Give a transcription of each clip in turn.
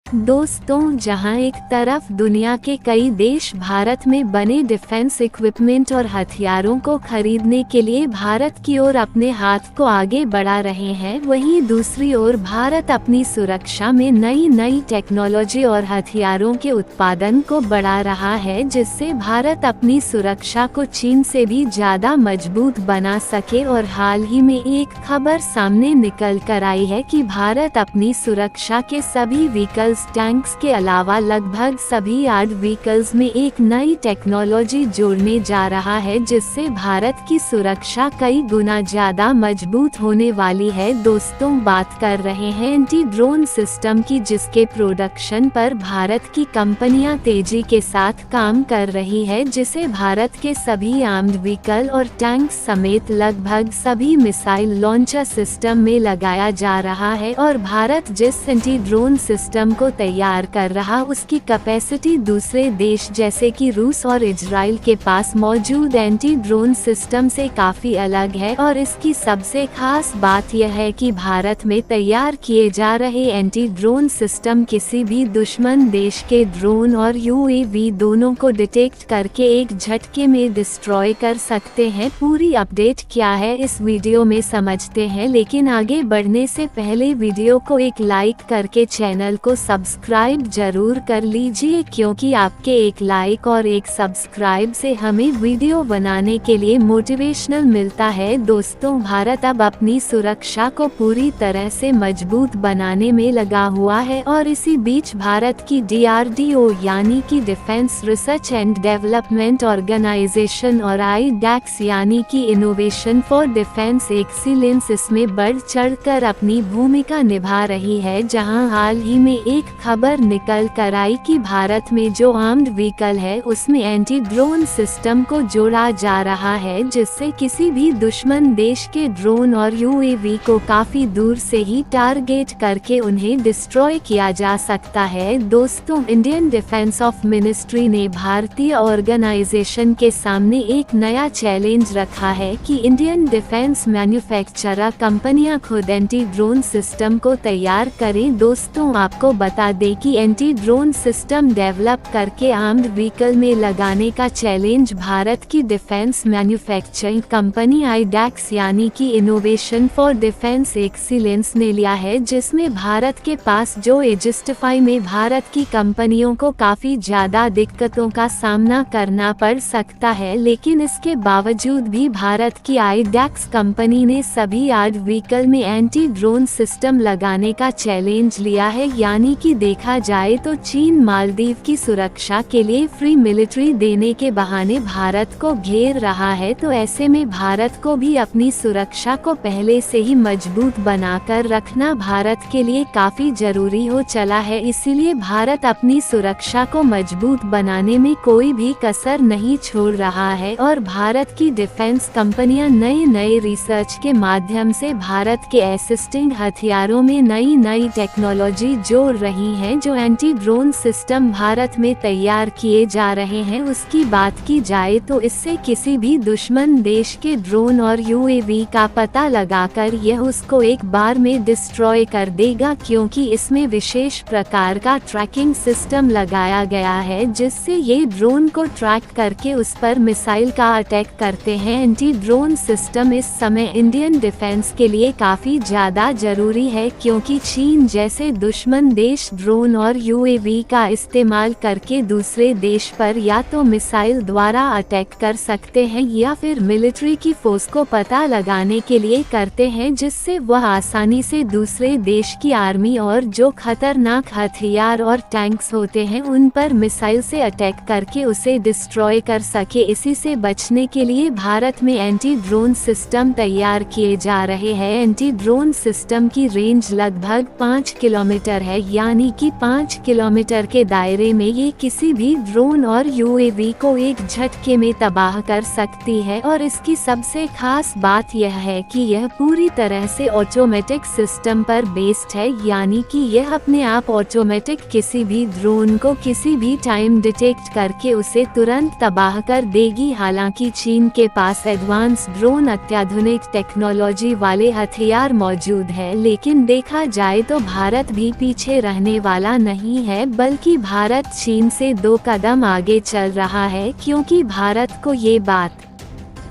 दोस्तों, जहां एक तरफ दुनिया के कई देश भारत में बने डिफेंस इक्विपमेंट और हथियारों को खरीदने के लिए भारत की ओर अपने हाथ को आगे बढ़ा रहे हैं, वहीं दूसरी ओर भारत अपनी सुरक्षा में नई नई टेक्नोलॉजी और हथियारों के उत्पादन को बढ़ा रहा है, जिससे भारत अपनी सुरक्षा को चीन से भी ज्यादा मजबूत बना सके। और हाल ही में एक खबर सामने निकल कर आई है कि भारत अपनी सुरक्षा के सभी व्हीकल्स, टैंक्स के अलावा लगभग सभी आर्म्ड व्हीकल्स में एक नई टेक्नोलॉजी जोड़ने जा रहा है, जिससे भारत की सुरक्षा कई गुना ज्यादा मजबूत होने वाली है। दोस्तों, बात कर रहे हैं एंटी ड्रोन सिस्टम की, जिसके प्रोडक्शन पर भारत की कंपनियां तेजी के साथ काम कर रही है, जिसे भारत के सभी आर्म्ड व्हीकल और टैंक समेत लगभग सभी मिसाइल लॉन्चर सिस्टम में लगाया जा रहा है। और भारत जिस एंटी ड्रोन सिस्टम को तैयार कर रहा, उसकी कैपेसिटी दूसरे देश जैसे कि रूस और इजराइल के पास मौजूद एंटी ड्रोन सिस्टम से काफी अलग है। और इसकी सबसे खास बात यह है कि भारत में तैयार किए जा रहे एंटी ड्रोन सिस्टम किसी भी दुश्मन देश के ड्रोन और यूएवी दोनों को डिटेक्ट करके एक झटके में डिस्ट्रॉय कर सकते हैं। पूरी अपडेट क्या है इस वीडियो में समझते हैं, लेकिन आगे बढ़ने से पहले वीडियो को एक लाइक करके चैनल को सब्सक्राइब जरूर कर लीजिए, क्योंकि आपके एक लाइक और एक सब्सक्राइब से हमें वीडियो बनाने के लिए मोटिवेशनल मिलता है। दोस्तों, भारत अब अपनी सुरक्षा को पूरी तरह से मजबूत बनाने में लगा हुआ है, और इसी बीच भारत की DRDO यानी कि defence research and development organisation और IDAX यानी कि इनोवेशन फॉर डिफेंस एक्सीलेंस इसमें बढ़ चढ़कर अपनी भूमिका निभा रही है। जहां हाल ही में एक खबर निकल कर आई कि भारत में जो आर्म्ड व्हीकल है उसमें एंटी ड्रोन सिस्टम को जोड़ा जा रहा है, जिससे किसी भी दुश्मन देश के ड्रोन और यूएवी को काफी दूर से ही टारगेट करके उन्हें डिस्ट्रॉय किया जा सकता है। दोस्तों, इंडियन डिफेंस ऑफ मिनिस्ट्री ने भारतीय ऑर्गेनाइजेशन के सामने एक नया चैलेंज रखा है कि इंडियन डिफेंस मैन्युफैक्चरर कंपनियां खुद एंटी ड्रोन सिस्टम को तैयार करें। दोस्तों, आपको बता दें कि एंटी ड्रोन सिस्टम डेवलप करके आर्म्ड व्हीकल में लगाने का चैलेंज भारत की डिफेंस मैन्युफैक्चरिंग कंपनी IDAX यानी कि इनोवेशन फॉर डिफेंस एक्सीलेंस ने लिया है, जिसमें भारत के पास जो एजिस्टिफाई में भारत की कंपनियों को काफी ज्यादा दिक्कतों का सामना करना पड़ सकता है, लेकिन इसके बावजूद भी भारत की IDAX कंपनी ने सभी आर्म्ड व्हीकल में एंटी ड्रोन सिस्टम लगाने का चैलेंज लिया है। यानी कि देखा जाए तो चीन मालदीव की सुरक्षा के लिए फ्री मिलिट्री देने के बहाने भारत को घेर रहा है, तो ऐसे में भारत को भी अपनी सुरक्षा को पहले से ही मजबूत बनाकर रखना भारत के लिए काफी जरूरी हो चला है। इसीलिए भारत अपनी सुरक्षा को मजबूत बनाने में कोई भी कसर नहीं छोड़ रहा है, और भारत की डिफेंस कंपनियां नए नए रिसर्च के माध्यम से भारत के एक्जिस्टिंग हथियारों में नई नई टेक्नोलॉजी जोड़ रही हैं। जो एंटी ड्रोन सिस्टम भारत में तैयार किए जा रहे हैं, उसकी बात की जाए तो इससे किसी भी दुश्मन देश के ड्रोन और यूएवी का पता लगाकर यह उसको एक बार में डिस्ट्रॉय कर देगा, क्योंकि इसमें विशेष प्रकार का ट्रैकिंग सिस्टम लगाया गया है, जिससे ये ड्रोन को ट्रैक करके उस पर मिसाइल का अटैक करते हैं। एंटी ड्रोन सिस्टम इस समय इंडियन डिफेंस के लिए काफी ज्यादा जरूरी है, क्योंकि चीन जैसे दुश्मन देश ड्रोन और यूएवी का इस्तेमाल करके दूसरे देश पर या तो मिसाइल द्वारा अटैक कर सकते हैं या फिर मिलिट्री की फोर्स को पता लगाने के लिए करते हैं, जिससे वह आसानी से दूसरे देश की आर्मी और जो खतरनाक हथियार और टैंक्स होते हैं उन पर मिसाइल से अटैक करके उसे डिस्ट्रॉय कर सके। इसी से बचने के लिए भारत में एंटी ड्रोन सिस्टम तैयार किए जा रहे हैं। एंटी ड्रोन सिस्टम की रेंज लगभग 5 किलोमीटर है, यानी कि 5 किलोमीटर के दायरे में ये किसी भी ड्रोन और यूएवी को एक झटके में तबाह कर सकती है। और इसकी सबसे खास बात यह है कि यह पूरी तरह से ऑटोमेटिक सिस्टम पर बेस्ड है, यानी कि यह अपने आप ऑटोमेटिक किसी भी ड्रोन को किसी भी टाइम डिटेक्ट करके उसे तुरंत तबाह कर देगी। हालांकि चीन के पास एडवांस ड्रोन अत्याधुनिक टेक्नोलॉजी वाले हथियार मौजूद है, लेकिन देखा जाए तो भारत भी पीछे रह रहने वाला नहीं है, बल्कि भारत चीन से 2 कदम आगे चल रहा है, क्योंकि भारत को ये बात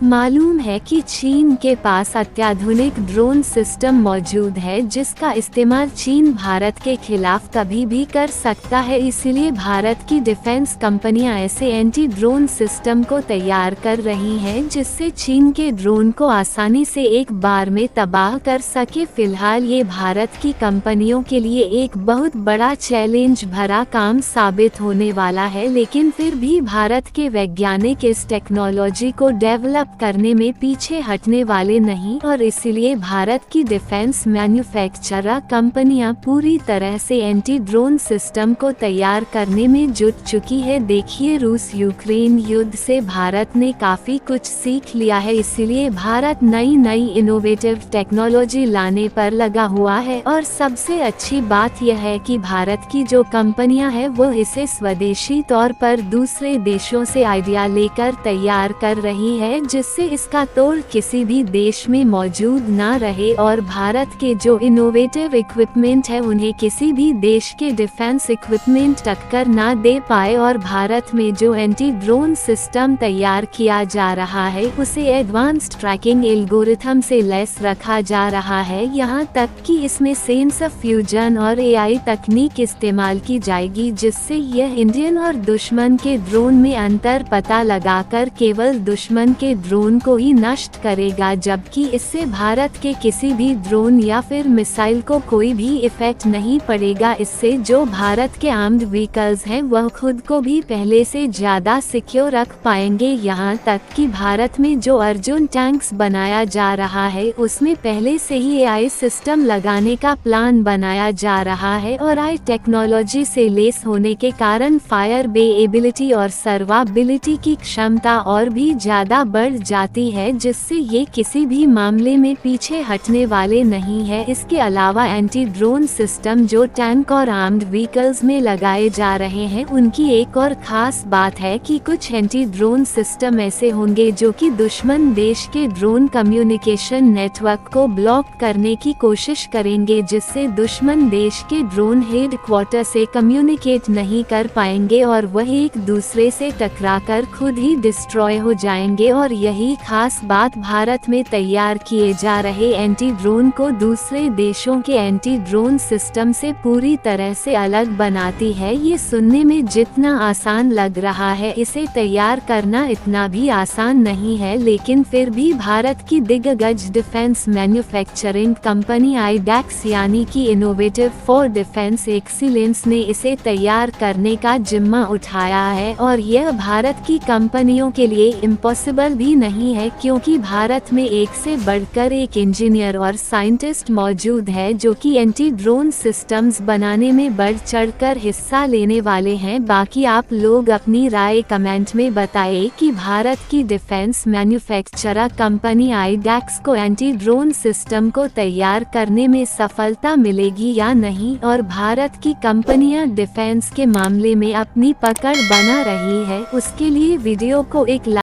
मालूम है कि चीन के पास अत्याधुनिक ड्रोन सिस्टम मौजूद है, जिसका इस्तेमाल चीन भारत के खिलाफ कभी भी कर सकता है। इसलिए भारत की डिफेंस कंपनियां ऐसे एंटी ड्रोन सिस्टम को तैयार कर रही हैं, जिससे चीन के ड्रोन को आसानी से एक बार में तबाह कर सके। फिलहाल ये भारत की कंपनियों के लिए एक बहुत बड़ा चैलेंज भरा काम साबित होने वाला है, लेकिन फिर भी भारत के वैज्ञानिक इस टेक्नोलॉजी को डेवलप करने में पीछे हटने वाले नहीं, और इसीलिए भारत की डिफेंस मैन्युफैक्चरर कंपनियां पूरी तरह से एंटी ड्रोन सिस्टम को तैयार करने में जुट चुकी है। देखिए, रूस यूक्रेन युद्ध से भारत ने काफी कुछ सीख लिया है, इसीलिए भारत नई इनोवेटिव टेक्नोलॉजी लाने पर लगा हुआ है। और सबसे अच्छी बात यह है कि भारत की जो कंपनियां हैं वो इसे स्वदेशी तौर पर दूसरे देशों से आइडिया लेकर तैयार कर रही है, जिससे इसका तोड़ किसी भी देश में मौजूद ना रहे, और भारत के जो इनोवेटिव इक्विपमेंट है उन्हें किसी भी देश के डिफेंस इक्विपमेंट टक्कर ना दे पाए। और भारत में जो एंटी ड्रोन सिस्टम तैयार किया जा रहा है उसे एडवांस्ड ट्रैकिंग एल्गोरिथम से लैस रखा जा रहा है, यहाँ तक कि इसमें सेंस ऑफ फ्यूजन और AI तकनीक इस्तेमाल की जाएगी, जिससे यह इंडियन और दुश्मन के ड्रोन में अंतर पता लगाकर केवल दुश्मन के ड्रोन को ही नष्ट करेगा, जबकि इससे भारत के किसी भी ड्रोन या फिर मिसाइल को कोई भी इफेक्ट नहीं पड़ेगा। इससे जो भारत के आर्म्ड व्हीकल्स हैं वह खुद को भी पहले से ज्यादा सिक्योर रख पाएंगे, यहाँ तक कि भारत में जो अर्जुन टैंक्स बनाया जा रहा है उसमें पहले से ही AI सिस्टम लगाने का प्लान बनाया जा रहा है, और AI टेक्नोलॉजी से लेस होने के कारण फायर बेएबिलिटी और सर्वाबिलिटी की क्षमता और भी ज्यादा बढ़ जाती है, जिससे ये किसी भी मामले में पीछे हटने वाले नहीं है। इसके अलावा एंटी ड्रोन सिस्टम जो टैंक और आर्म्ड व्हीकल्स में लगाए जा रहे हैं उनकी एक और खास बात है कि कुछ एंटी ड्रोन सिस्टम ऐसे होंगे जो कि दुश्मन देश के ड्रोन कम्युनिकेशन नेटवर्क को ब्लॉक करने की कोशिश करेंगे, जिससे दुश्मन देश के ड्रोन हेडक्वार्टर से कम्युनिकेट नहीं कर पाएंगे और वह एक दूसरे से टकराकर खुद ही डिस्ट्रॉय हो जाएंगे। और यही खास बात भारत में तैयार किए जा रहे एंटी ड्रोन को दूसरे देशों के एंटी ड्रोन सिस्टम से पूरी तरह से अलग बनाती है। ये सुनने में जितना आसान लग रहा है, इसे तैयार करना इतना भी आसान नहीं है, लेकिन फिर भी भारत की दिग्गज डिफेंस मैन्युफैक्चरिंग कंपनी IDEX यानी कि इनोवेटिव फॉर डिफेंस एक्सीलेंस ने इसे तैयार करने का जिम्मा उठाया है, और यह भारत की कंपनियों के लिए इम्पॉसिबल भी नहीं है, क्योंकि भारत में एक से बढ़कर एक इंजीनियर और साइंटिस्ट मौजूद है जो कि एंटी ड्रोन सिस्टम्स बनाने में बढ़ चढ़कर हिस्सा लेने वाले हैं। बाकी आप लोग अपनी राय कमेंट में बताएं कि भारत की डिफेंस मैन्युफैक्चरर कंपनी IDEX को एंटी ड्रोन सिस्टम को तैयार करने में सफलता मिलेगी या नहीं, और भारत की कंपनियां डिफेंस के मामले में अपनी पकड़ बना रही है। उसके लिए वीडियो को एक